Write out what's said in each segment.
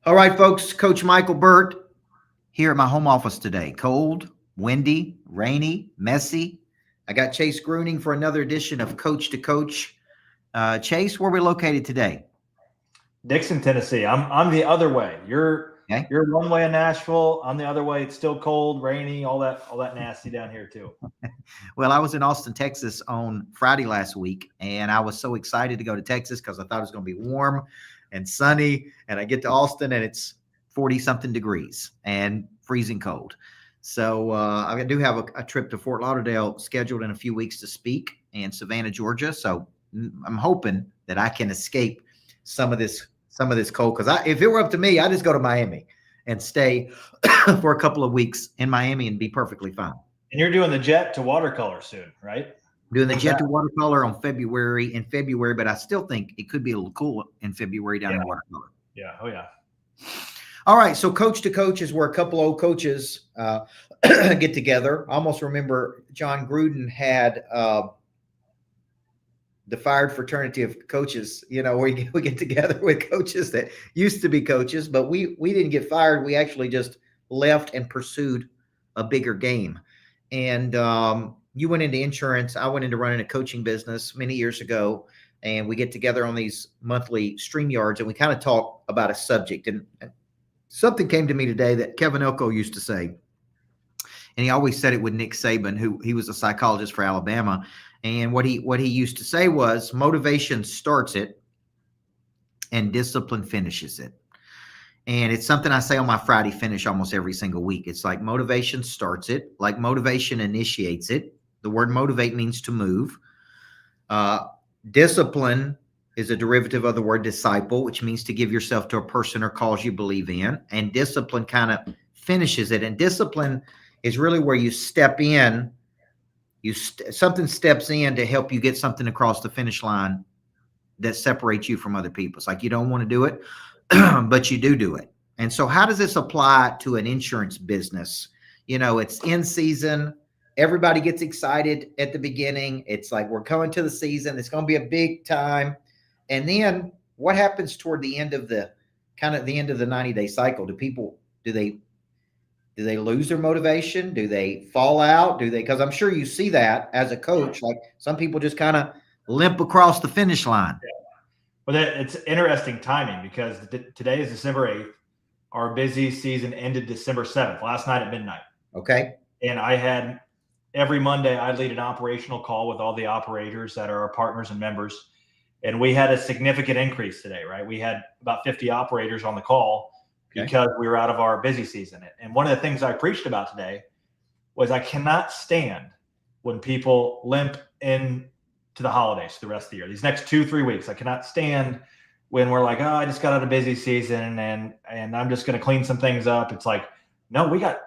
All right, folks. Coach Michael Burt here at my home office today. Cold, windy, rainy, messy. I got Chase Gruenig for another edition of Coach to Coach. Chase, where are we located today? Dixon, Tennessee. I'm the other way. Okay. You're one way in Nashville. I'm the other way. It's still cold, rainy, all that nasty down here too. Well, I was in Austin, Texas on Friday last week, and I was so excited to go to Texas because I thought it was going to be warm and sunny. And I get to Austin, and it's 40 something degrees and freezing cold. So I do have a trip to Fort Lauderdale scheduled in a few weeks to speak in Savannah, Georgia. So I'm hoping that I can escape some of this cold, because if it were up to me, I just go to Miami and stay for a couple of weeks in Miami and be perfectly fine. And you're doing the jet to watercolor soon, right? Doing the jet to watercolor in February, but I still think it could be a little cool in February down in watercolor. Yeah. Oh yeah. All right. So Coach to Coach is where a couple old coaches get together. I almost remember John Gruden had the fired fraternity of coaches, where we get together with coaches that used to be coaches, but we didn't get fired. We actually just left and pursued a bigger game. And you went into insurance. I went into running a coaching business many years ago, and we get together on these monthly StreamYards, and we kind of talk about a subject. And something came to me today that Kevin Elko used to say, and he always said it with Nick Saban, who he was a psychologist for Alabama. And what he used to say was, motivation starts it and discipline finishes it. And it's something I say on my Friday finish almost every single week. It's like motivation starts it, like motivation initiates it. The word motivate means to move. Discipline is a derivative of the word disciple, which means to give yourself to a person or cause you believe in. And discipline kind of finishes it. And discipline is really where you step in. Something steps in to help you get something across the finish line that separates you from other people. It's like you don't want to do it, but you do it. And so how does this apply to an insurance business? It's in season. Everybody gets excited at the beginning. It's like we're coming to the season. It's going to be a big time. And then what happens toward the end of the 90-day cycle? Do they lose their motivation? Do they fall out? Because I'm sure you see that as a coach, like some people just kind of limp across the finish line. Yeah. Well, it's interesting timing, because today is December 8th. Our busy season ended December 7th, last night at midnight. Okay. And every Monday, I lead an operational call with all the operators that are our partners and members. And we had a significant increase today, right? We had about 50 operators on the call. Okay. Because we were out of our busy season. And one of the things I preached about today was I cannot stand when people limp in to the holidays the rest of the year. These next 2-3 weeks, I cannot stand when we're like, oh, I just got out of busy season and I'm just going to clean some things up. It's like, no, we got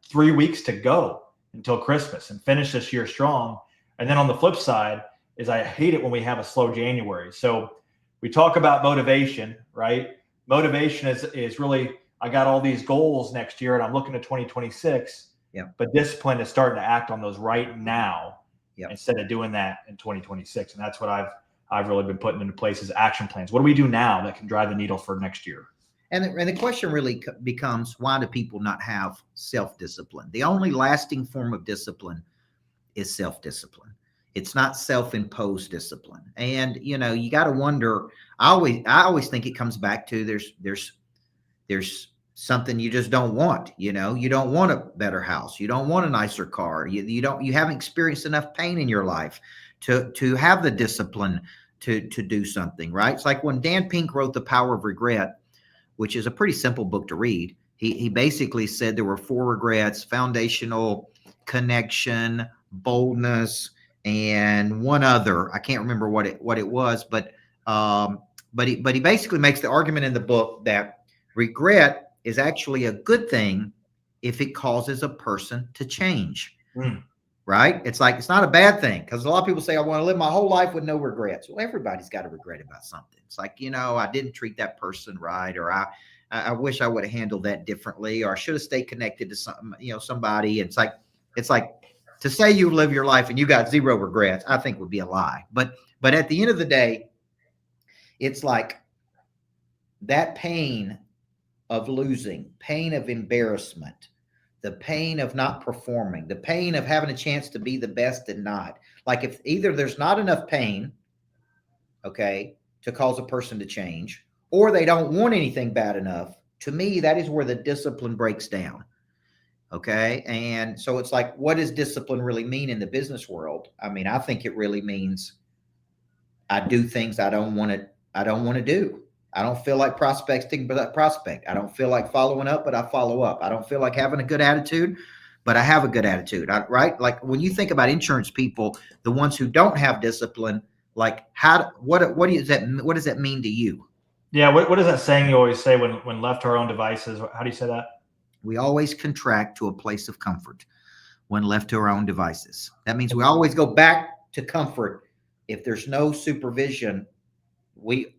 3 weeks to go until Christmas and finish this year strong. And then on the flip side is I hate it when we have a slow January. So we talk about motivation, right? Motivation is really, I got all these goals next year and I'm looking at 2026. Yeah. But discipline is starting to act on those right now. Yep. Instead of doing that in 2026. And that's what I've really been putting into place as action plans. What do we do now that can drive the needle for next year? And the question really becomes, why do people not have self-discipline? The only lasting form of discipline is self-discipline. It's not self-imposed discipline. And, you got to wonder, I always think it comes back to there's something you just don't want. You don't want a better house. You don't want a nicer car. You haven't experienced enough pain in your life to have the discipline to do something, right? It's like when Dan Pink wrote The Power of Regret, which is a pretty simple book to read. He basically said there were 4 regrets: foundational, connection, boldness, and one other. I can't remember what it was, but he basically makes the argument in the book that regret is actually a good thing if it causes a person to change. Right? It's like, it's not a bad thing, because a lot of people say, I want to live my whole life with no regrets. Well, everybody's got a regret about something. It's like, I didn't treat that person right, or I wish I would have handled that differently, or I should have stayed connected to somebody. It's like to say you live your life and you got 0 regrets, I think would be a lie. But at the end of the day, it's like that pain of losing, pain of embarrassment, the pain of not performing, the pain of having a chance to be the best and not. Like if either there's not enough pain, okay, to cause a person to change, or they don't want anything bad enough, to me, that is where the discipline breaks down. Okay. And so it's like, what does discipline really mean in the business world? I mean, I think it really means I do things I don't want to do. I don't feel like prospecting, but I prospect. I don't feel like following up, but I follow up. I don't feel like having a good attitude, but I have a good attitude. Right? Like when you think about insurance people, the ones who don't have discipline, like what does that mean to you? Yeah. What is that saying you always say when left to our own devices? How do you say that? We always contract to a place of comfort when left to our own devices. That means we always go back to comfort. If there's no supervision, we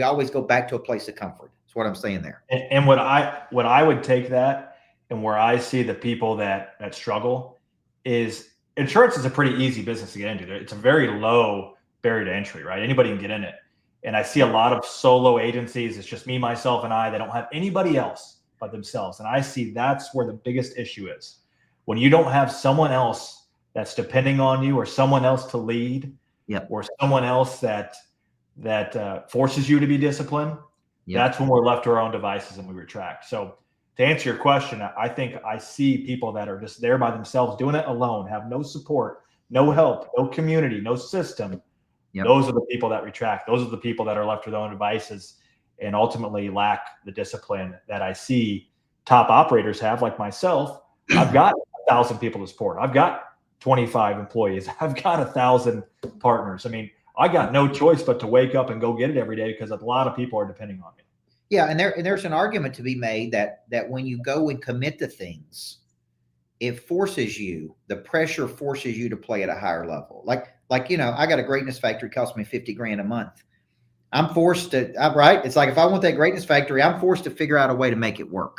always go back to a place of comfort. That's what I'm saying there. And what I would take that, and where I see the people that struggle, is insurance is a pretty easy business to get into. It's a very low barrier to entry, right? Anybody can get in it. And I see a lot of solo agencies. It's just me, myself, and I. They don't have anybody else but themselves. And I see that's where the biggest issue is. When you don't have someone else that's depending on you, or someone else to lead, yep, or someone else that forces you to be disciplined, yep, that's when we're left to our own devices and we retract. So to answer your question, I think I see people that are just there by themselves, doing it alone, have no support, no help, no community, no system. Yep. Those are the people that retract. Those are the people that are left to their own devices and ultimately lack the discipline that I see top operators have, like myself. I've got 1,000 people to support. I've got 25 employees. I've got 1,000 partners. I mean, I got no choice but to wake up and go get it every day because a lot of people are depending on me. Yeah, and there's an argument to be made that when you go and commit to things, it forces you, the pressure forces you to play at a higher level. Like I got a greatness factory, cost me $50,000 a month. I'm forced to, right? It's like if I want that greatness factory, I'm forced to figure out a way to make it work,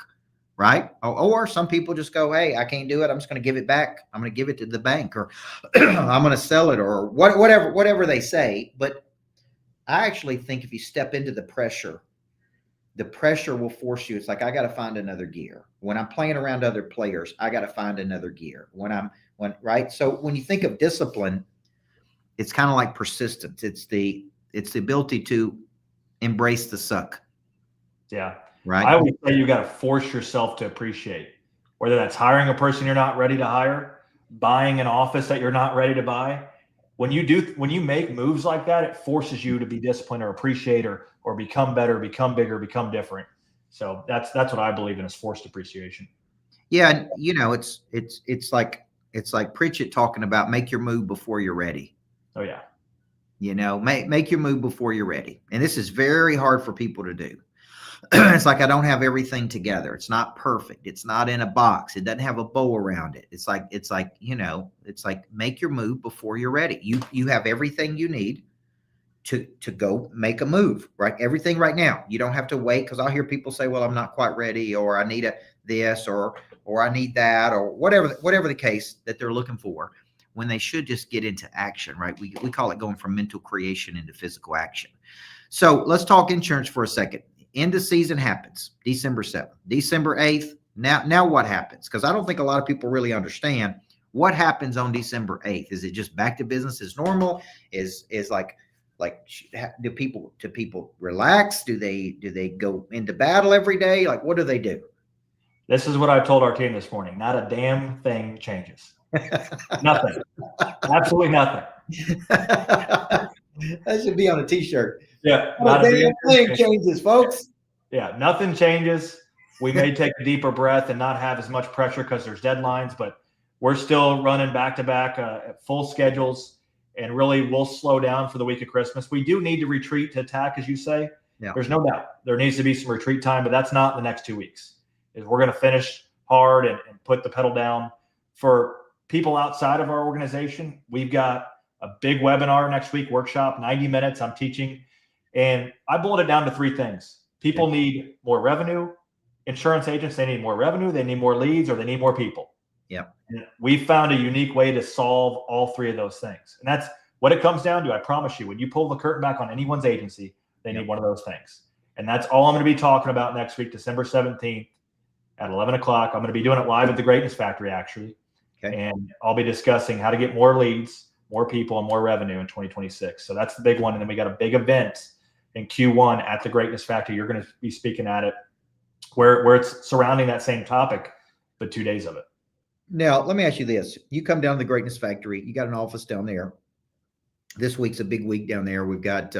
right? Or some people just go, hey, I can't do it. I'm just going to give it back. I'm going to give it to the bank, or I'm going to sell it, or whatever they say. But I actually think if you step into the pressure will force you. It's like, I got to find another gear. When I'm playing around other players, I got to find another gear. Right? So when you think of discipline, it's kind of like persistence. It's the ability to embrace the suck. Yeah. Right. I always say you got to force yourself to appreciate, whether that's hiring a person you're not ready to hire, buying an office that you're not ready to buy. When you make moves like that, it forces you to be disciplined or appreciate or become better, become bigger, become different. So that's what I believe in, is forced appreciation. Yeah. It's like Pritchett talking about make your move before you're ready. Oh yeah. Make your move before you're ready. And this is very hard for people to do. It's like, I don't have everything together. It's not perfect. It's not in a box. It doesn't have a bow around it. It's like make your move before you're ready. You have everything you need to go make a move, right? Everything right now. You don't have to wait, because I'll hear people say, well, I'm not quite ready, or I need this, or I need that, or whatever the case that they're looking for, when they should just get into action, right? We call it going from mental creation into physical action. So let's talk insurance for a second. End of season happens December 7th, December 8th. Now what happens? Because I don't think a lot of people really understand what happens on December 8th. Is it just back to business as normal? Is like do people relax? Do they go into battle every day? Like, what do they do? This is what I told our team this morning. Not a damn thing changes. Nothing. Absolutely nothing. That should be on a t-shirt. Yeah. Not a damn thing changes, folks. Yeah. Nothing changes. We may take a deeper breath and not have as much pressure because there's deadlines, but we're still running back to back at full schedules, and really we'll slow down for the week of Christmas. We do need to retreat to attack, as you say. Yeah. There's no doubt there needs to be some retreat time, but that's not in the next 2 weeks. We're going to finish hard and put the pedal down. For people outside of our organization, we've got a big webinar next week, workshop, 90 minutes. I'm teaching, and I boiled it down to 3 things. People need more revenue. Insurance agents, they need more revenue. They need more leads, or they need more people. Yeah. And we found a unique way to solve all 3 of those things. And that's what it comes down to. I promise you, when you pull the curtain back on anyone's agency, they need one of those things. And that's all I'm going to be talking about next week, December 17th at 11 o'clock. I'm going to be doing it live at the Greatness Factory, actually. Okay. And I'll be discussing how to get more leads, more people, and more revenue in 2026. So that's the big one. And then we got a big event in Q1 at the Greatness Factory. You're going to be speaking at it where it's surrounding that same topic, but 2 days of it. Now, let me ask you this. You come down to the Greatness Factory. You got an office down there. This week's a big week down there. We've got,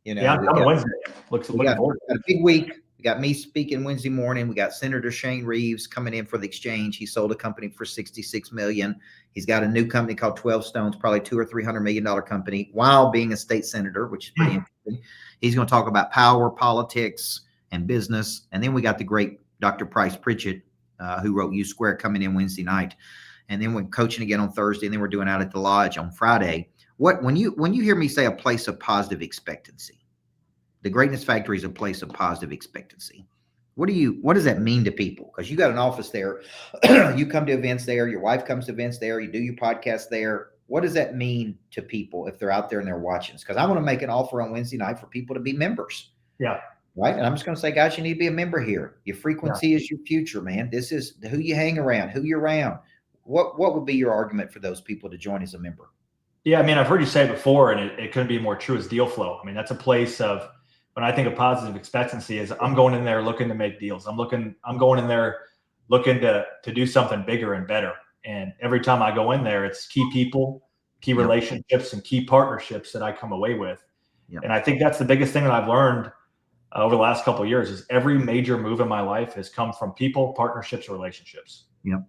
Wednesday. Looking forward. Got a big week. We got me speaking Wednesday morning. We got Senator Shane Reeves coming in for the exchange. He sold a company for $66 million. He's got a new company called 12 Stones, probably $200 or $300 million company, while being a state senator, which is pretty interesting. He's going to talk about power, politics, and business. And then we got the great Dr. Price Pritchett, who wrote U Square, coming in Wednesday night. And then we're coaching again on Thursday. And then we're doing out at the lodge on Friday. When you hear me say a place of positive expectancy, the Greatness Factory is a place of positive expectancy. What does that mean to people? Because you got an office there, you come to events there, your wife comes to events there, you do your podcast there. What does that mean to people if they're out there and they're watching? Because I want to make an offer on Wednesday night for people to be members. Yeah. Right. And I'm just going to say, guys, you need to be a member here. Your frequency is your future, man. This is who you hang around, who you're around. What would be your argument for those people to join as a member? Yeah. I mean, I've heard you say it before, and it couldn't be more true as deal flow. I mean, that's a place of, when I think of positive expectancy, is I'm going in there looking to make deals. I'm going in there looking to do something bigger and better. And every time I go in there, it's key people, key relationships, and key partnerships that I come away with. Yep. And I think that's the biggest thing that I've learned over the last couple of years is every major move in my life has come from people, partnerships, relationships. Yep.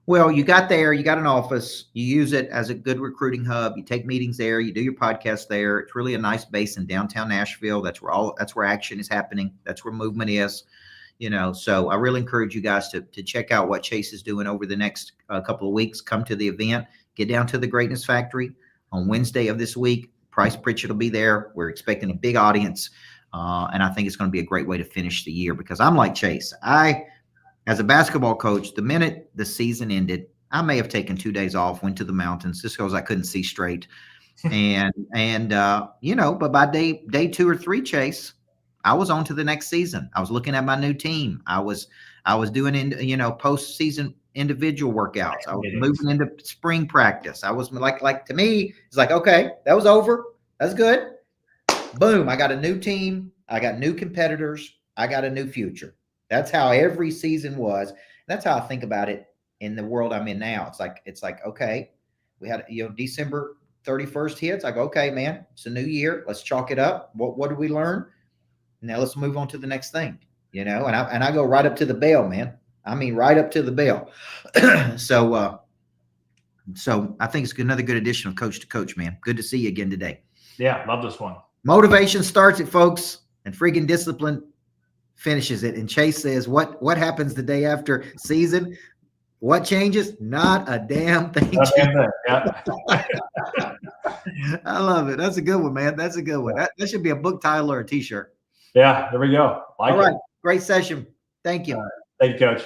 Well, you got an office, you use it as a good recruiting hub. You take meetings there, you do your podcast there. It's really a nice base in downtown Nashville. That's where action is happening. That's where movement is, so I really encourage you guys to check out what Chase is doing over the next couple of weeks. Come to the event, get down to the Greatness Factory on Wednesday of this week. Price Pritchett will be there. We're expecting a big audience. And I think it's going to be a great way to finish the year, because I'm like Chase. As a basketball coach, the minute the season ended, I may have taken 2 days off, went to the mountains just because I couldn't see straight. But by day 2 or 3, Chase, I was on to the next season. I was looking at my new team. I was doing postseason individual workouts. I was moving into spring practice. I was like to me, it's like, okay, that was over. That's good. Boom. I got a new team. I got new competitors. I got a new future. That's how every season was. That's how I think about it in the world I'm in now. It's like, okay, we had, December 31st hits. I go, okay, man, it's a new year. Let's chalk it up. What did we learn? Now let's move on to the next thing, and I go right up to the bell, man. I mean, right up to the bell. So I think it's another good edition of Coach to Coach, man. Good to see you again today. Yeah. Love this one. Motivation starts it, folks, and freaking discipline finishes it. And Chase says, what happens the day after season? What changes? Not a damn thing. Yeah. I love it. That's a good one, man. That's a good one. That should be a book title or a t-shirt. Yeah, there we go. All right. Great session. Thank you. Thank you, Coach.